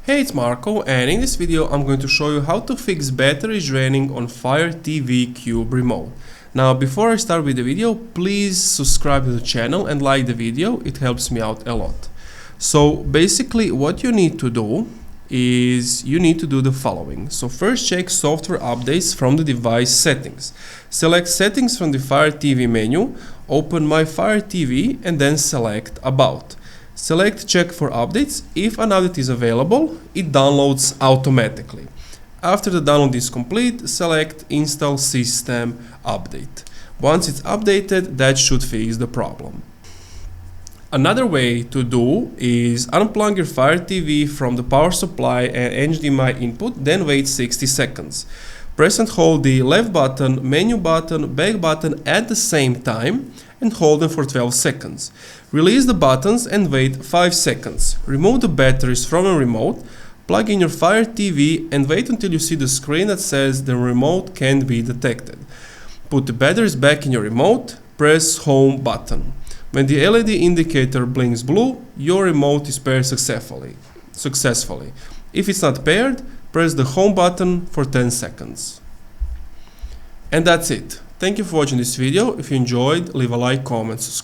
Hey, it's Marko, and in this video I'm going to show you how to fix battery draining on Fire TV Cube remote. Now, before I start with the video, please subscribe to the channel and like the video, it helps me out a lot. So basically what you need to do is you need to do the following. So first, check software updates from the device settings. Select settings from the Fire TV menu, open My Fire TV and then select About. Select check for updates. If an update is available, it downloads automatically. After the download is complete, select install system update. Once it's updated, that should fix the problem. Another way to do is unplug your Fire TV from the power supply and HDMI input, then wait 60 seconds. Press and hold the left button, menu button, back button at the same time and hold them for 12 seconds. Release the buttons and wait 5 seconds. Remove the batteries from a remote, plug in your Fire TV and wait until you see the screen that says the remote can't be detected. Put the batteries back in your remote, press home button. When the LED indicator blinks blue, your remote is paired successfully. If it's not paired, press the home button for 10 seconds. And that's it. Thank you for watching this video. If you enjoyed, leave a like, comment, subscribe.